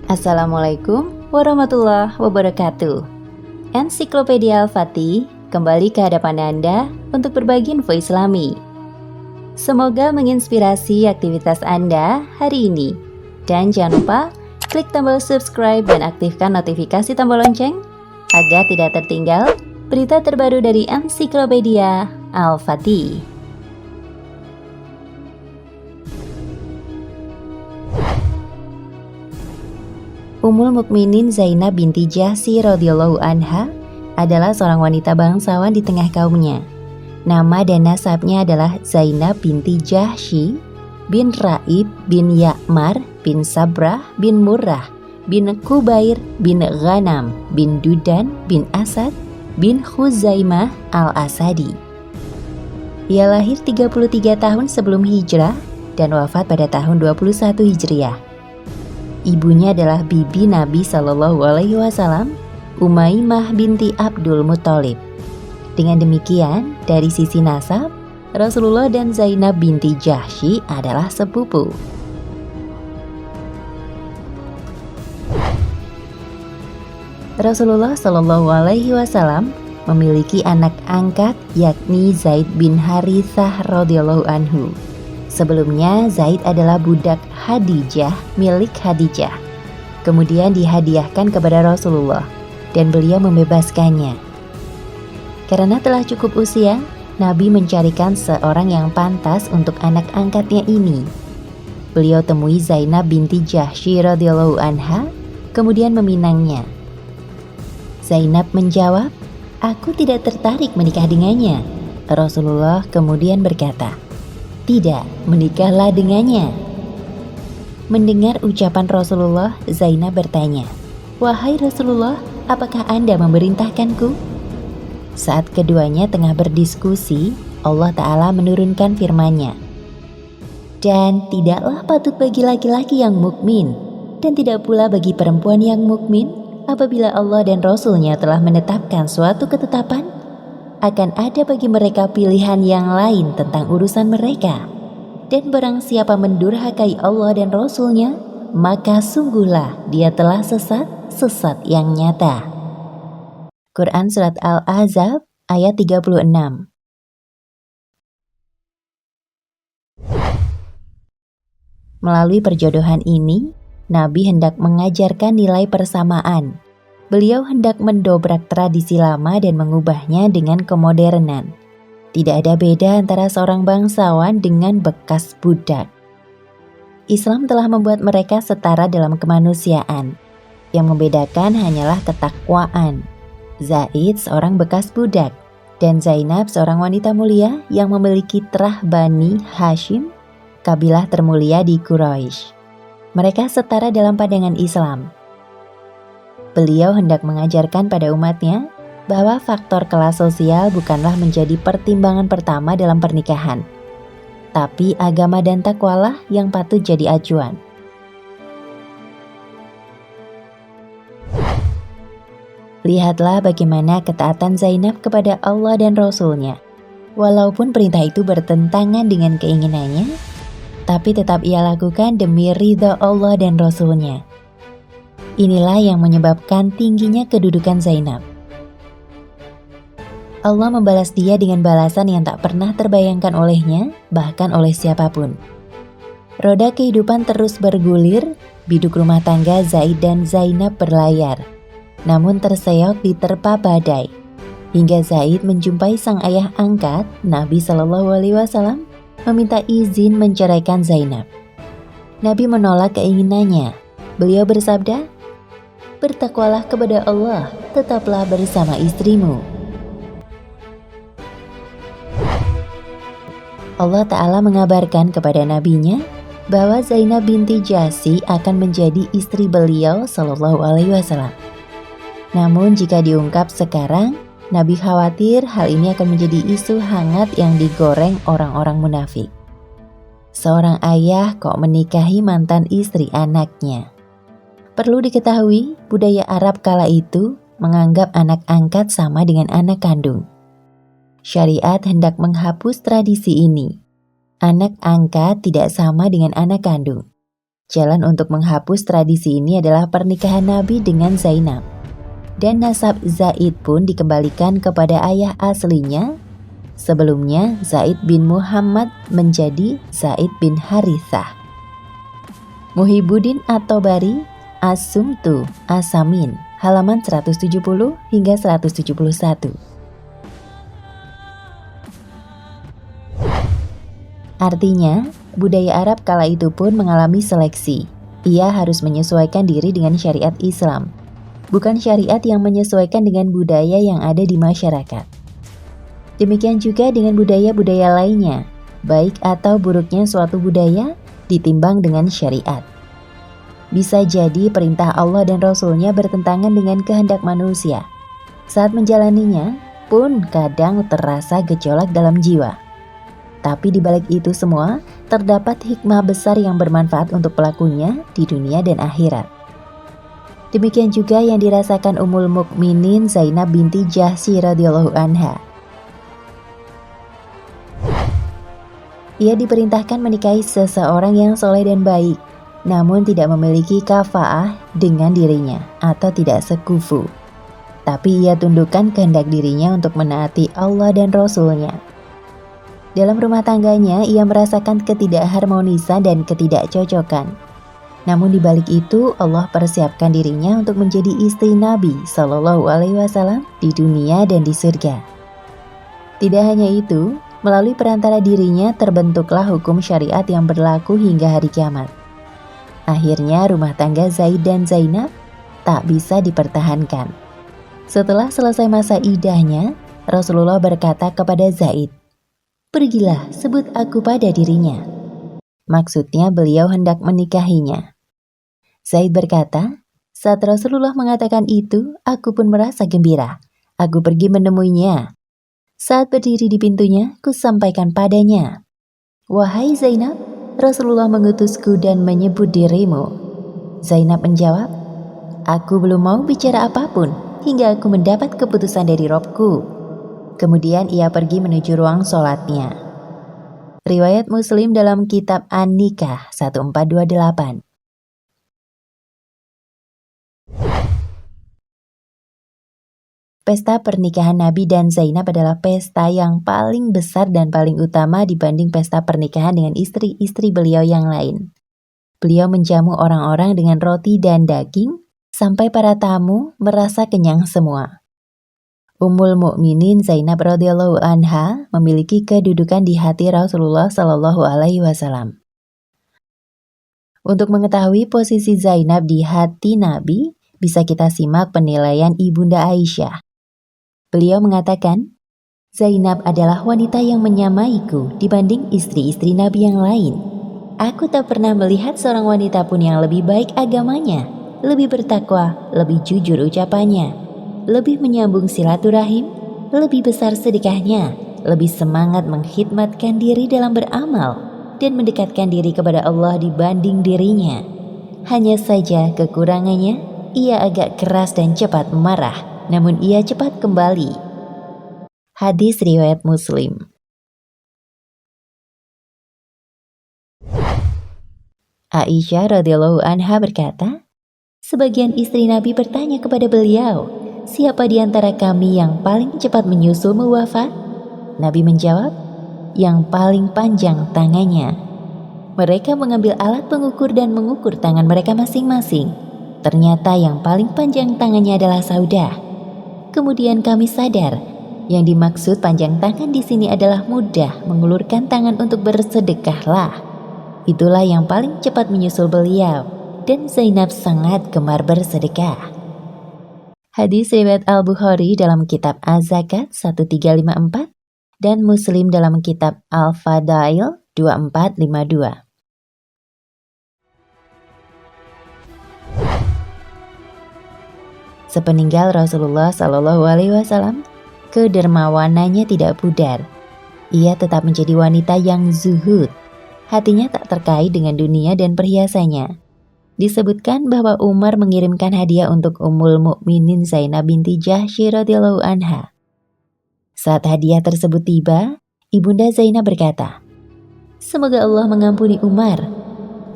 Assalamualaikum warahmatullahi wabarakatuh. Ensiklopedia Al-Fatih kembali ke hadapan Anda untuk berbagi info Islami. Semoga menginspirasi aktivitas Anda hari ini. Dan jangan lupa klik tombol subscribe dan aktifkan notifikasi tombol lonceng agar tidak tertinggal berita terbaru dari Ensiklopedia Al-Fatih. Ummul Mukminin Zainab binti Jahsy radhiyallahu anha adalah seorang wanita bangsawan di tengah kaumnya. Nama dan nasabnya adalah Zainab binti Jahsy bin Raib bin Ya'mar bin Sabrah bin Murrah bin Kubair bin Ghanam bin Dudan bin Asad bin Khuzaimah al-Asadi. Ia lahir 33 tahun sebelum hijrah dan wafat pada tahun 21 Hijriah. Ibunya adalah bibi Nabi Shallallahu Alaihi Wasallam, Umaymah binti Abdul Muthalib. Dengan demikian, dari sisi nasab, Rasulullah dan Zainab binti Jahsy adalah sepupu. Rasulullah Shallallahu Alaihi Wasallam memiliki anak angkat yakni Zaid bin Harithah radhiyallahu anhu. Sebelumnya Zaid adalah budak Khadijah milik Khadijah. Kemudian dihadiahkan kepada Rasulullah dan beliau membebaskannya. Karena telah cukup usia, Nabi mencarikan seorang yang pantas untuk anak angkatnya ini. Beliau temui Zainab binti Jahsy radhiyallahu anha, kemudian meminangnya. Zainab menjawab, "Aku tidak tertarik menikah dengannya." Rasulullah kemudian berkata, "Tidak, menikahlah dengannya." Mendengar ucapan Rasulullah, Zainab bertanya, "Wahai Rasulullah, apakah Anda memerintahkanku?" Saat keduanya tengah berdiskusi, Allah Ta'ala menurunkan firman-Nya, "Dan tidaklah patut bagi laki-laki yang mukmin, dan tidak pula bagi perempuan yang mukmin, apabila Allah dan Rasul-Nya telah menetapkan suatu ketetapan, akan ada bagi mereka pilihan yang lain tentang urusan mereka. Dan barang siapa mendurhakai Allah dan Rasul-Nya, maka sungguhlah dia telah sesat yang nyata." Quran Surat Al-Ahzab ayat 36. Melalui perjodohan ini, Nabi hendak mengajarkan nilai persamaan. Beliau hendak mendobrak tradisi lama dan mengubahnya dengan kemodernan. Tidak ada beda antara seorang bangsawan dengan bekas budak. Islam telah membuat mereka setara dalam kemanusiaan. Yang membedakan hanyalah ketakwaan. Zaid seorang bekas budak, dan Zainab seorang wanita mulia yang memiliki terah Bani Hashim, kabilah termulia di Quraisy. Mereka setara dalam pandangan Islam. Beliau hendak mengajarkan pada umatnya bahwa faktor kelas sosial bukanlah menjadi pertimbangan pertama dalam pernikahan, tapi agama dan takwalah yang patut jadi acuan. Lihatlah bagaimana ketaatan Zainab kepada Allah dan Rasul-Nya. Walaupun perintah itu bertentangan dengan keinginannya, tapi tetap ia lakukan demi ridha Allah dan Rasul-Nya. Inilah yang menyebabkan tingginya kedudukan Zainab. Allah membalas dia dengan balasan yang tak pernah terbayangkan olehnya, bahkan oleh siapapun. Roda kehidupan terus bergulir, biduk rumah tangga Zaid dan Zainab berlayar, namun terseok diterpa badai, hingga Zaid menjumpai sang ayah angkat, Nabi Shallallahu Alaihi Wasallam, meminta izin menceraikan Zainab. Nabi menolak keinginannya. Beliau bersabda, "Bertakwalah kepada Allah, tetaplah bersama istrimu." Allah Ta'ala mengabarkan kepada nabinya bahwa Zainab binti Jahsy akan menjadi istri beliau Shallallahu Alaihi Wasallam. Namun jika diungkap sekarang, Nabi khawatir hal ini akan menjadi isu hangat yang digoreng orang-orang munafik. Seorang ayah kok menikahi mantan istri anaknya. Perlu diketahui, budaya Arab kala itu menganggap anak angkat sama dengan anak kandung. Syariat hendak menghapus tradisi ini. Anak angkat tidak sama dengan anak kandung. Jalan untuk menghapus tradisi ini adalah pernikahan Nabi dengan Zainab. Dan nasab Zaid pun dikembalikan kepada ayah aslinya. Sebelumnya Zaid bin Muhammad menjadi Zaid bin Harithah. Muhyiddin At-Tabari, As-Sumtu As-Samin, halaman 170 hingga 171. Artinya, budaya Arab kala itu pun mengalami seleksi. Ia harus menyesuaikan diri dengan syariat Islam, bukan syariat yang menyesuaikan dengan budaya yang ada di masyarakat. Demikian juga dengan budaya-budaya lainnya, baik atau buruknya suatu budaya ditimbang dengan syariat. Bisa jadi perintah Allah dan Rasul-Nya bertentangan dengan kehendak manusia. Saat menjalaninya pun kadang terasa gejolak dalam jiwa. Tapi di balik itu semua, terdapat hikmah besar yang bermanfaat untuk pelakunya di dunia dan akhirat. Demikian juga yang dirasakan Ummul Mukminin Zainab binti Jahsy radhiyallahu anha. Ia diperintahkan menikahi seseorang yang soleh dan baik, namun tidak memiliki kafaah dengan dirinya atau tidak sekufu. Tapi ia tundukkan kehendak dirinya untuk menaati Allah dan Rasul-Nya. Dalam rumah tangganya, ia merasakan ketidakharmonisan dan ketidakcocokan. Namun di balik itu, Allah persiapkan dirinya untuk menjadi istri Nabi Shallallahu Alaihi Wasallam di dunia dan di surga. Tidak hanya itu, melalui perantara dirinya terbentuklah hukum syariat yang berlaku hingga hari kiamat. Akhirnya rumah tangga Zaid dan Zainab tak bisa dipertahankan. Setelah selesai masa iddahnya, Rasulullah berkata kepada Zaid, "Pergilah, sebut aku pada dirinya." Maksudnya beliau hendak menikahinya. Zaid berkata, "Saat Rasulullah mengatakan itu, aku pun merasa gembira. Aku pergi menemuinya. Saat berdiri di pintunya, ku sampaikan padanya, 'Wahai Zainab, Rasulullah mengutusku dan menyebut dirimu.' Zainab menjawab, 'Aku belum mau bicara apapun hingga aku mendapat keputusan dari Robku.' Kemudian ia pergi menuju ruang sholatnya." Riwayat Muslim dalam kitab An-Nikah 1428. Pesta pernikahan Nabi dan Zainab adalah pesta yang paling besar dan paling utama dibanding pesta pernikahan dengan istri-istri beliau yang lain. Beliau menjamu orang-orang dengan roti dan daging sampai para tamu merasa kenyang semua. Ummul Mukminin Zainab radhiyallahu anha memiliki kedudukan di hati Rasulullah Shallallahu Alaihi Wasallam. Untuk mengetahui posisi Zainab di hati Nabi, bisa kita simak penilaian Ibunda Aisyah. Beliau mengatakan, "Zainab adalah wanita yang menyamaiku dibanding istri-istri Nabi yang lain. Aku tak pernah melihat seorang wanita pun yang lebih baik agamanya, lebih bertakwa, lebih jujur ucapannya, lebih menyambung silaturahim, lebih besar sedekahnya, lebih semangat mengkhidmatkan diri dalam beramal, dan mendekatkan diri kepada Allah dibanding dirinya. Hanya saja kekurangannya, ia agak keras dan cepat marah, namun ia cepat kembali." Hadis riwayat Muslim. Aisyah radhiyallahu anha berkata, sebagian istri Nabi bertanya kepada beliau, "Siapa di antara kami yang paling cepat menyusul wafat?" Nabi menjawab, "Yang paling panjang tangannya." Mereka mengambil alat pengukur dan mengukur tangan mereka masing-masing. Ternyata yang paling panjang tangannya adalah Saudah. Kemudian kami sadar, yang dimaksud panjang tangan di sini adalah mudah mengulurkan tangan untuk bersedekahlah. Itulah yang paling cepat menyusul beliau, dan Zainab sangat gemar bersedekah. Hadis riwayat Al-Bukhari dalam kitab Az-Zakat 1354 dan Muslim dalam kitab Al-Fadail 2452. Sepeninggal Rasulullah Shallallahu Alaihi Wasallam, kedermawanannya tidak pudar. Ia tetap menjadi wanita yang zuhud. Hatinya tak terkait dengan dunia dan perhiasannya. Disebutkan bahwa Umar mengirimkan hadiah untuk Ummul Mukminin Zainab binti Jahsy radhiyallahu anha. Saat hadiah tersebut tiba, Ibunda Zainab berkata, "Semoga Allah mengampuni Umar.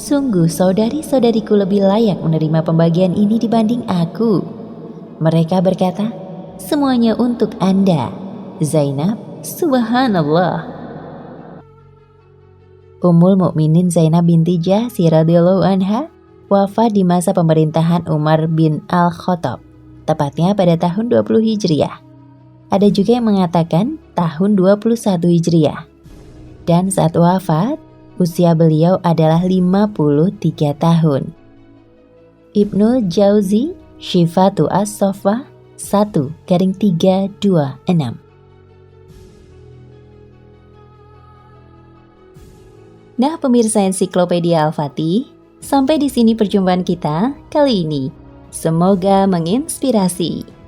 Sungguh saudari-saudariku lebih layak menerima pembagian ini dibanding aku. Mereka berkata, semuanya untuk Anda, Zainab. Subhanallah. Ummul Mukminin Zainab binti Jahsy radhiyallahu anha wafat di masa pemerintahan Umar bin Al-Khattab, tepatnya pada tahun 20 Hijriah. Ada juga yang mengatakan tahun 21 Hijriah. Dan saat wafat, usia beliau adalah 53 tahun. Ibnu Jauzi, Syifatu As-Sofah 1-326. Nah, pemirsa Ensiklopedia Al-Fatih, sampai di sini perjumpaan kita kali ini. Semoga menginspirasi.